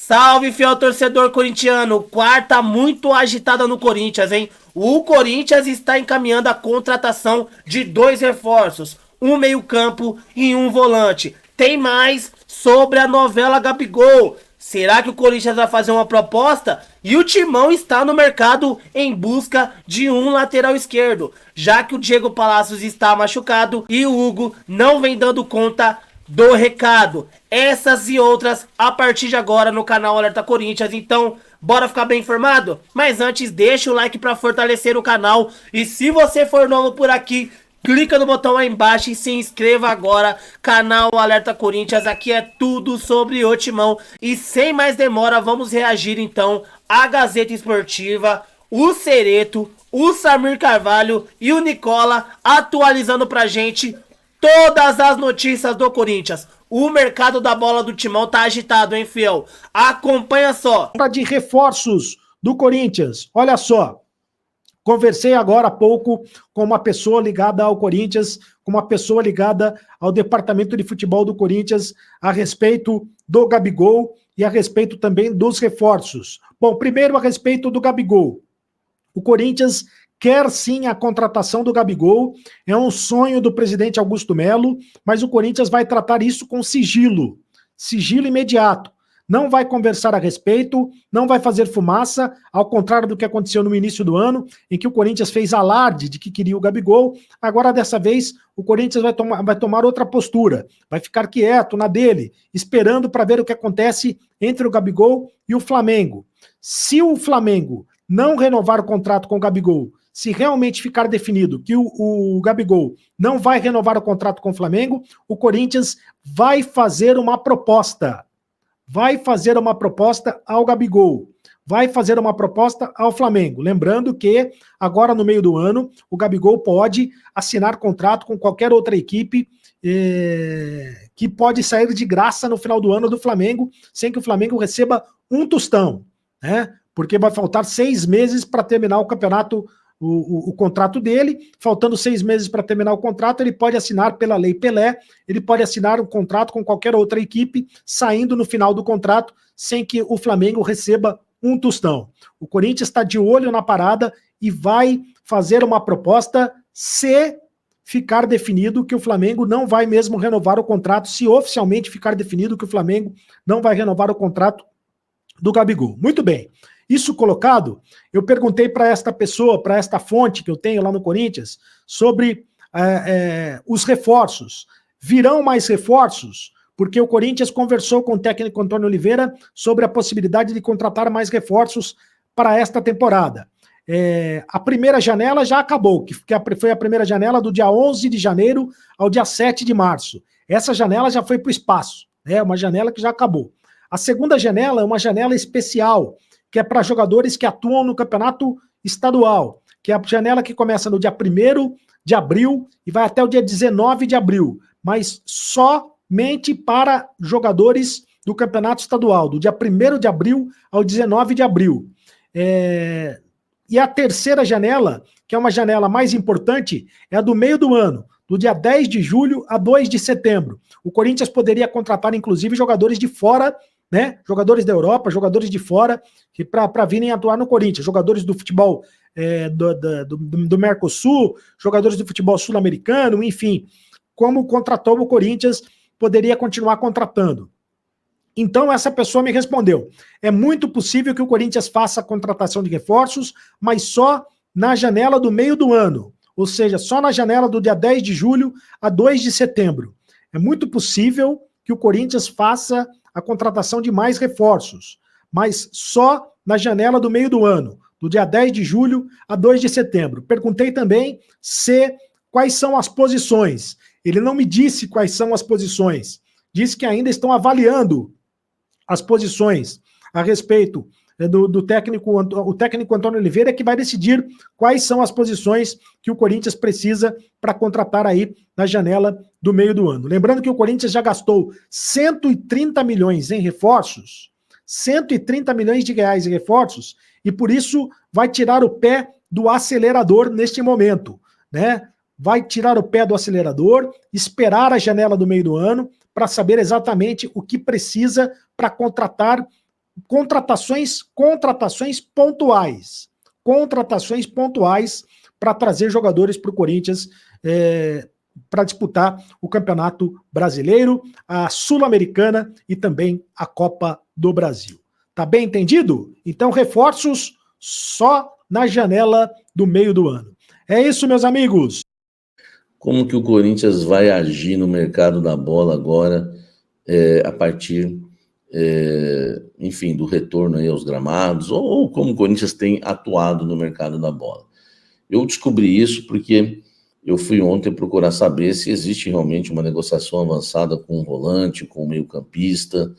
Salve, fiel torcedor corintiano. Quarta muito agitada no Corinthians, hein? O Corinthians está encaminhando a contratação de dois reforços, um meio-campo e um volante. Tem mais sobre a novela Gabigol. Será que o Corinthians vai fazer uma proposta? E o Timão está no mercado em busca de um lateral esquerdo, já que o Diego Palacios está machucado e o Hugo não vem dando conta do recado. Essas e outras a partir de agora no canal Alerta Corinthians. Então, bora ficar bem informado? Mas antes, deixa o like para fortalecer o canal. E se você for novo por aqui, clica no botão aí embaixo e se inscreva agora. Canal Alerta Corinthians, aqui é tudo sobre o Timão. E sem mais demora, vamos reagir então à Gazeta Esportiva, o Cereto, o Samir Carvalho e o Nicola atualizando pra gente todas as notícias do Corinthians. O mercado da bola do Timão tá agitado, hein, fiel? Acompanha só. De reforços do Corinthians. Olha só. Conversei agora há pouco com uma pessoa ligada ao Corinthians, com uma pessoa ligada ao departamento de futebol do Corinthians a respeito do Gabigol e a respeito também dos reforços. Bom, primeiro a respeito do Gabigol. O Corinthians quer sim a contratação do Gabigol, é um sonho do presidente Augusto Melo, mas o Corinthians vai tratar isso com sigilo imediato. Não vai conversar a respeito, não vai fazer fumaça, ao contrário do que aconteceu no início do ano, em que o Corinthians fez alarde de que queria o Gabigol. Agora, dessa vez, o Corinthians vai tomar outra postura, vai ficar quieto na dele, esperando para ver o que acontece entre o Gabigol e o Flamengo. Se o Flamengo não renovar o contrato com o Gabigol, se realmente ficar definido que o Gabigol não vai renovar o contrato com o Flamengo, o Corinthians vai fazer uma proposta. Vai fazer uma proposta ao Gabigol. Vai fazer uma proposta ao Flamengo. Lembrando que agora no meio do ano, o Gabigol pode assinar contrato com qualquer outra equipe que pode sair de graça no final do ano do Flamengo, sem que o Flamengo receba um tostão, né? Porque vai faltar 6 meses para terminar o campeonato, o contrato dele. Faltando 6 meses para terminar o contrato, ele pode assinar pela Lei Pelé, ele pode assinar um contrato com qualquer outra equipe, saindo no final do contrato, sem que o Flamengo receba um tostão. O Corinthians está de olho na parada e vai fazer uma proposta se ficar definido que o Flamengo não vai mesmo renovar o contrato, se oficialmente ficar definido que o Flamengo não vai renovar o contrato do Gabigol. Muito bem. Isso colocado, eu perguntei para esta pessoa, para esta fonte que eu tenho lá no Corinthians, sobre os reforços. Virão mais reforços? Porque o Corinthians conversou com o técnico Antônio Oliveira sobre a possibilidade de contratar mais reforços para esta temporada. A primeira janela já acabou, que foi a primeira janela do dia 11 de janeiro ao dia 7 de março. Essa janela já foi para o espaço, é uma janela que já acabou. A segunda janela é uma janela especial, que é para jogadores que atuam no campeonato estadual, que é a janela que começa no dia 1º de abril e vai até o dia 19 de abril, mas somente para jogadores do campeonato estadual, do dia 1º de abril ao 19 de abril. E a terceira janela, que é uma janela mais importante, é a do meio do ano, do dia 10 de julho a 2 de setembro. O Corinthians poderia contratar, inclusive, jogadores de fora, né? Jogadores da Europa, jogadores de fora, para virem atuar no Corinthians, jogadores do futebol do Mercosul, jogadores do futebol sul-americano, enfim, como contratou o Corinthians, poderia continuar contratando. Então essa pessoa me respondeu, é muito possível que o Corinthians faça a contratação de reforços, mas só na janela do meio do ano, ou seja, só na janela do dia 10 de julho a 2 de setembro. É muito possível que o Corinthians faça a contratação de mais reforços, mas só na janela do meio do ano, do dia 10 de julho a 2 de setembro. Perguntei também quais são as posições. Ele não me disse quais são as posições. Disse que ainda estão avaliando as posições a respeito do técnico. O técnico Antônio Oliveira é que vai decidir quais são as posições que o Corinthians precisa para contratar aí na janela do meio do ano. Lembrando que o Corinthians já gastou 130 milhões em reforços, 130 milhões de reais em reforços, e por isso vai tirar o pé do acelerador neste momento, né? Vai tirar o pé do acelerador, esperar a janela do meio do ano para saber exatamente o que precisa para contratar contratações pontuais. Contratações pontuais para trazer jogadores para o Corinthians para disputar o Campeonato Brasileiro, a Sul-Americana e também a Copa do Brasil. Tá bem entendido? Então, reforços só na janela do meio do ano. É isso, meus amigos. Como que o Corinthians vai agir no mercado da bola agora, a partir, enfim, do retorno aí aos gramados, ou como o Corinthians tem atuado no mercado da bola? Eu descobri isso porque eu fui ontem procurar saber se existe realmente uma negociação avançada com o volante, com o meio-campista,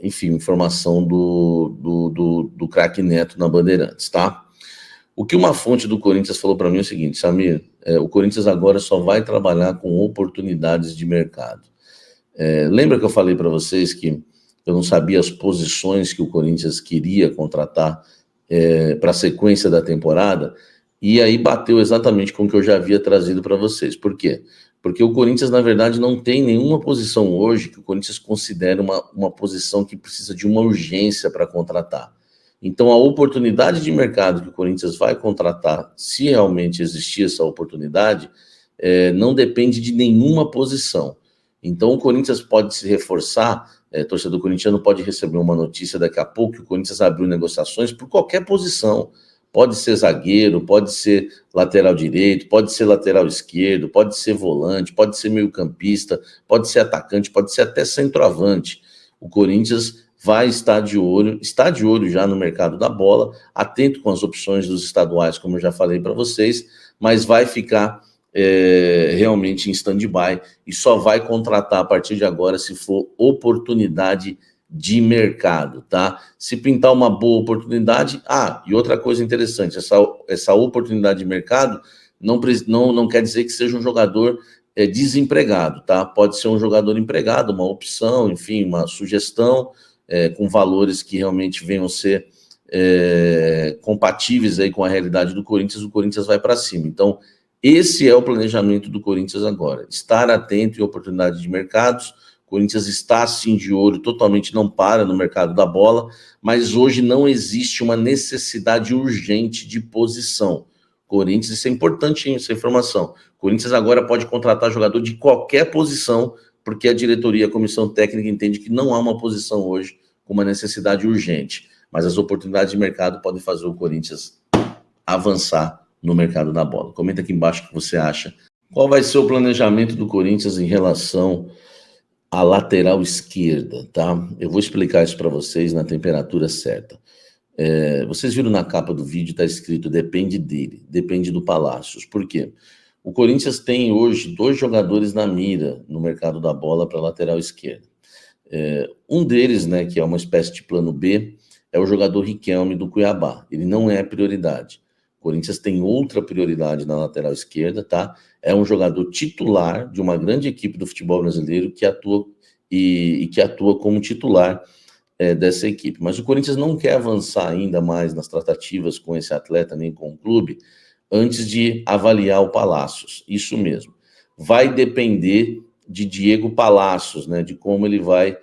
enfim, informação do craque Neto na Bandeirantes, tá? O que uma fonte do Corinthians falou para mim é o seguinte: Samir, o Corinthians agora só vai trabalhar com oportunidades de mercado. Lembra que eu falei para vocês que eu não sabia as posições que o Corinthians queria contratar para a sequência da temporada? E aí bateu exatamente com o que eu já havia trazido para vocês. Por quê? Porque o Corinthians, na verdade, não tem nenhuma posição hoje que o Corinthians considere uma posição que precisa de uma urgência para contratar. Então, a oportunidade de mercado que o Corinthians vai contratar, se realmente existir essa oportunidade, não depende de nenhuma posição. Então, o Corinthians pode se reforçar, torcedor corintiano pode receber uma notícia daqui a pouco que o Corinthians abriu negociações por qualquer posição. Pode ser zagueiro, pode ser lateral direito, pode ser lateral esquerdo, pode ser volante, pode ser meio-campista, pode ser atacante, pode ser até centroavante. O Corinthians vai estar de olho, está de olho já no mercado da bola, atento com as opções dos estaduais, como eu já falei para vocês, mas vai ficar realmente em stand-by e só vai contratar a partir de agora se for oportunidade de mercado, tá? Se pintar uma boa oportunidade... e outra coisa interessante, essa oportunidade de mercado não quer dizer que seja um jogador desempregado, tá? Pode ser um jogador empregado, uma opção, enfim, uma sugestão, com valores que realmente venham ser compatíveis aí com a realidade do Corinthians, o Corinthians vai para cima. Então, esse é o planejamento do Corinthians agora, estar atento em oportunidade de mercados. O Corinthians está assim de olho, totalmente não para no mercado da bola, mas hoje não existe uma necessidade urgente de posição. Corinthians, isso é importante, essa informação. O Corinthians agora pode contratar jogador de qualquer posição, porque a diretoria, a comissão técnica entende que não há uma posição hoje com uma necessidade urgente. Mas as oportunidades de mercado podem fazer o Corinthians avançar no mercado da bola. Comenta aqui embaixo o que você acha. Qual vai ser o planejamento do Corinthians em relação à lateral esquerda, tá? Eu vou explicar isso para vocês na temperatura certa. Vocês viram na capa do vídeo, está escrito depende dele, depende do Palácios. Por quê? O Corinthians tem hoje 2 jogadores na mira no mercado da bola para lateral esquerda. Um deles, né, que é uma espécie de plano B, é o jogador Riquelme do Cuiabá. Ele não é prioridade. O Corinthians tem outra prioridade na lateral esquerda, tá? É um jogador titular de uma grande equipe do futebol brasileiro que atua que atua como titular dessa equipe. Mas o Corinthians não quer avançar ainda mais nas tratativas com esse atleta, nem com o clube, antes de avaliar o Palácios. Isso mesmo. Vai depender de Diego Palácios, né? De como ele vai...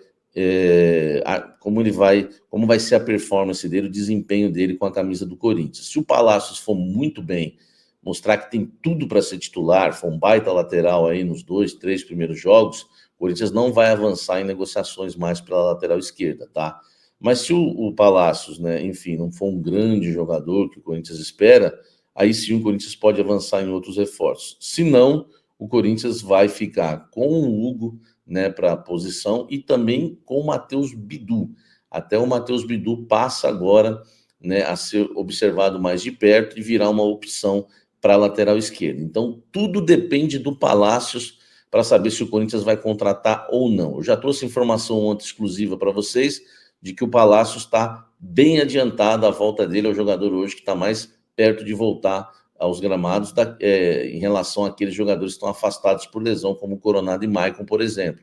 como vai ser a performance dele, o desempenho dele com a camisa do Corinthians. Se o Palácios for muito bem, mostrar que tem tudo para ser titular, for um baita lateral aí nos 2, 3 primeiros jogos, o Corinthians não vai avançar em negociações mais pela lateral esquerda, tá? Mas se o Palácios, né, enfim, não for um grande jogador que o Corinthians espera, aí sim o Corinthians pode avançar em outros reforços. Se não, o Corinthians vai ficar com o Hugo, né, para a posição, e também com o Matheus Bidu. Até o Matheus Bidu passa agora, né, a ser observado mais de perto e virar uma opção para a lateral esquerda. Então, tudo depende do Palácios para saber se o Corinthians vai contratar ou não. Eu já trouxe informação ontem exclusiva para vocês de que o Palácios está bem adiantado, a volta dele é o jogador hoje que está mais perto de voltar aos gramados em relação àqueles jogadores que estão afastados por lesão, como o Coronado e Maicon, por exemplo.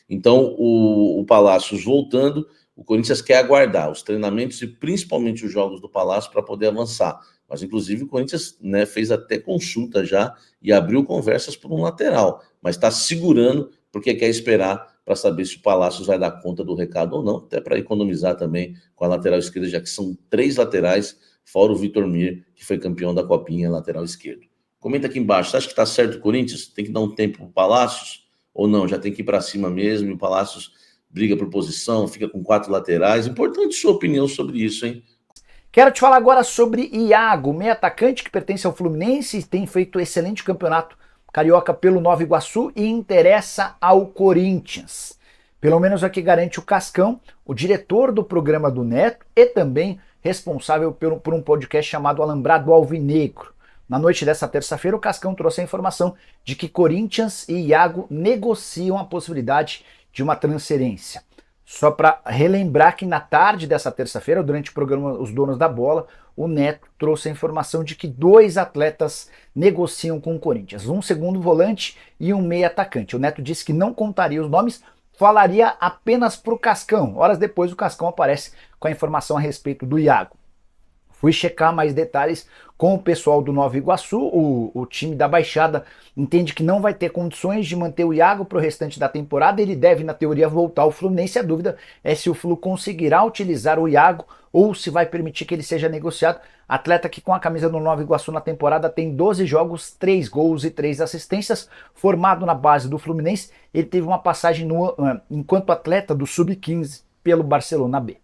Então, o Palácios voltando, o Corinthians quer aguardar os treinamentos e principalmente os jogos do Palácio para poder avançar. Mas, inclusive, o Corinthians, né, fez até consulta já e abriu conversas por um lateral, mas está segurando porque quer esperar para saber se o Palácios vai dar conta do recado ou não, até para economizar também com a lateral esquerda, já que são 3 laterais, fora o Vitor Mir, que foi campeão da Copinha, lateral esquerdo. Comenta aqui embaixo, você acha que está certo o Corinthians? Tem que dar um tempo para o Palácios? Ou não, já tem que ir para cima mesmo, e o Palácios briga por posição, fica com 4 laterais. Importante sua opinião sobre isso, hein? Quero te falar agora sobre Iago, meio atacante que pertence ao Fluminense e tem feito excelente campeonato carioca pelo Nova Iguaçu e interessa ao Corinthians. Pelo menos é o que garante o Cascão, o diretor do programa do Neto e também responsável por um podcast chamado Alambrado Alvinegro. Na noite dessa terça-feira, o Cascão trouxe a informação de que Corinthians e Iago negociam a possibilidade de uma transferência. Só para relembrar que na tarde dessa terça-feira, durante o programa Os Donos da Bola, o Neto trouxe a informação de que 2 atletas negociam com o Corinthians, um segundo volante e um meio atacante. O Neto disse que não contaria os nomes, falaria apenas para o Cascão. Horas depois o Cascão aparece com a informação a respeito do Iago. Fui checar mais detalhes com o pessoal do Nova Iguaçu, o time da Baixada entende que não vai ter condições de manter o Iago para o restante da temporada, ele deve na teoria voltar ao Fluminense, a dúvida é se o Flu conseguirá utilizar o Iago ou se vai permitir que ele seja negociado. Atleta que com a camisa do Nova Iguaçu na temporada tem 12 jogos, 3 gols e 3 assistências, formado na base do Fluminense, ele teve uma passagem enquanto atleta do Sub-15 pelo Barcelona B.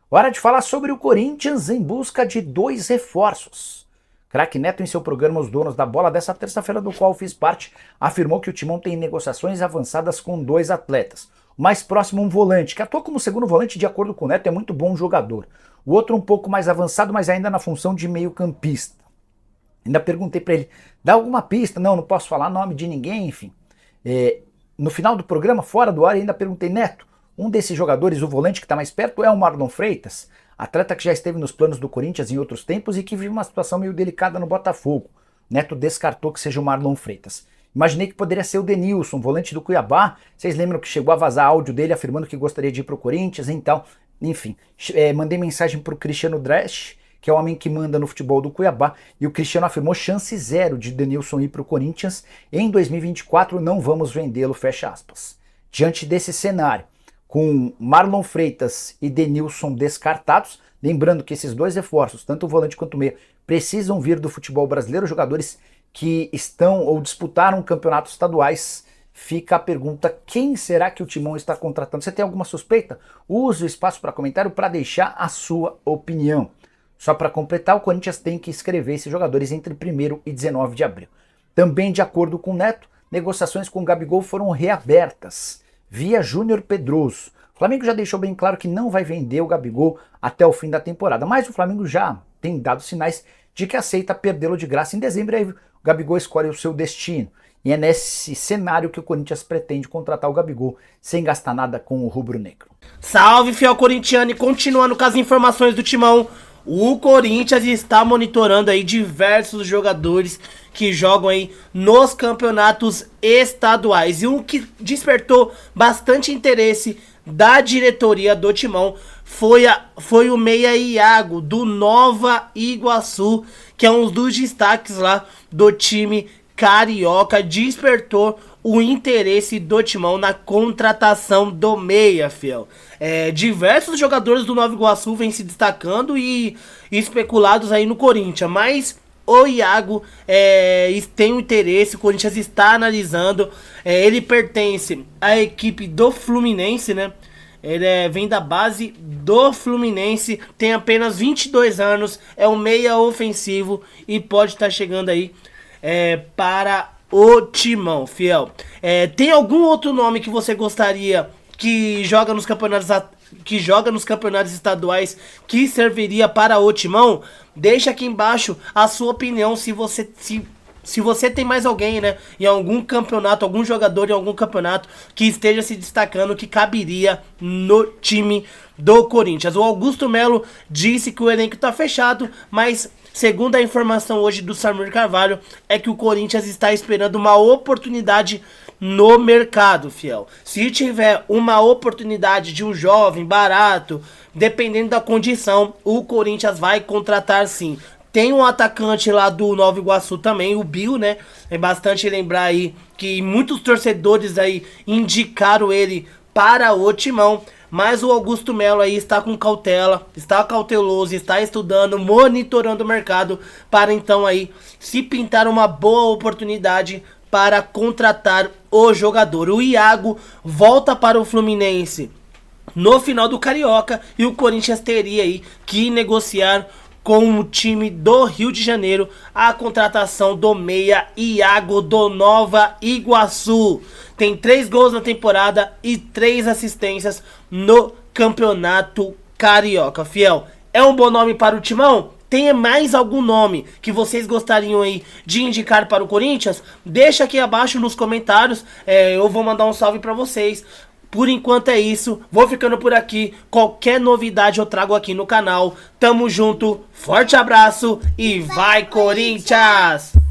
Hora de falar sobre o Corinthians em busca de 2 reforços. Craque Neto, em seu programa Os Donos da Bola, dessa terça-feira, do qual fiz parte, afirmou que o Timão tem negociações avançadas com 2 atletas. O mais próximo, um volante, que atua como segundo volante, de acordo com o Neto, é muito bom jogador. O outro um pouco mais avançado, mas ainda na função de meio campista. Ainda perguntei para ele, dá alguma pista? Não posso falar nome de ninguém, enfim. No final do programa, fora do ar, ainda perguntei, Neto, um desses jogadores, o volante que está mais perto, é o Marlon Freitas, atleta que já esteve nos planos do Corinthians em outros tempos e que vive uma situação meio delicada no Botafogo. Neto descartou que seja o Marlon Freitas. Imaginei que poderia ser o Denilson, volante do Cuiabá. Vocês lembram que chegou a vazar áudio dele afirmando que gostaria de ir para o Corinthians, então, enfim. Mandei mensagem para o Cristiano Dresch, que é o homem que manda no futebol do Cuiabá, e o Cristiano afirmou chance 0 de Denilson ir para o Corinthians. Em 2024 não vamos vendê-lo, fecha aspas. Diante desse cenário, com Marlon Freitas e Denilson descartados, lembrando que esses 2 reforços, tanto o volante quanto o meio, precisam vir do futebol brasileiro, jogadores que estão ou disputaram campeonatos estaduais, fica a pergunta, quem será que o Timão está contratando? Você tem alguma suspeita? Use o espaço para comentário para deixar a sua opinião. Só para completar, o Corinthians tem que inscrever esses jogadores entre 1º e 19 de abril. Também, de acordo com o Neto, negociações com o Gabigol foram reabertas via Júnior Pedroso. O Flamengo já deixou bem claro que não vai vender o Gabigol até o fim da temporada, mas o Flamengo já tem dado sinais de que aceita perdê-lo de graça em dezembro, aí o Gabigol escolhe o seu destino. E é nesse cenário que o Corinthians pretende contratar o Gabigol sem gastar nada com o rubro-negro. Salve, fiel corintiano, e continuando com as informações do Timão, o Corinthians está monitorando aí diversos jogadores que jogam aí nos campeonatos estaduais. E um que despertou bastante interesse da diretoria do Timão foi o meia Iago, do Nova Iguaçu, que é um dos destaques lá do time carioca. Despertou o interesse do Timão na contratação do meia, fiel. Diversos jogadores do Nova Iguaçu vêm se destacando e especulados aí no Corinthians, mas o Iago tem um interesse, o Corinthians está analisando. Ele pertence à equipe do Fluminense, né? Ele vem da base do Fluminense, tem apenas 22 anos, é um meia ofensivo e pode estar chegando aí para o Timão, fiel. Tem algum outro nome que você gostaria que joga nos campeonatos estaduais que serviria para o Timão? Deixa aqui embaixo a sua opinião, se você tem mais alguém, né, em algum campeonato, algum jogador em algum campeonato que esteja se destacando, que caberia no time do Corinthians. O Augusto Melo disse que o elenco está fechado, mas segundo a informação hoje do Samir Carvalho, é que o Corinthians está esperando uma oportunidade no mercado, fiel. Se tiver uma oportunidade de um jovem barato, dependendo da condição, o Corinthians vai contratar sim. Tem um atacante lá do Nova Iguaçu também, o Bill, né? É bastante lembrar aí que muitos torcedores aí indicaram ele para o Timão. Mas o Augusto Melo aí está com cautela, está cauteloso, está estudando, monitorando o mercado para então aí se pintar uma boa oportunidade para contratar o jogador. O Iago volta para o Fluminense no final do Carioca e o Corinthians teria aí que negociar com o time do Rio de Janeiro a contratação do meia Iago do Nova Iguaçu. Tem 3 gols na temporada e 3 assistências no Campeonato Carioca. Fiel, é um bom nome para o Timão? Tem mais algum nome que vocês gostariam aí de indicar para o Corinthians? Deixa aqui abaixo nos comentários, eu vou mandar um salve para vocês. Por enquanto é isso, vou ficando por aqui. Qualquer novidade eu trago aqui no canal. Tamo junto, forte abraço e vai Corinthians!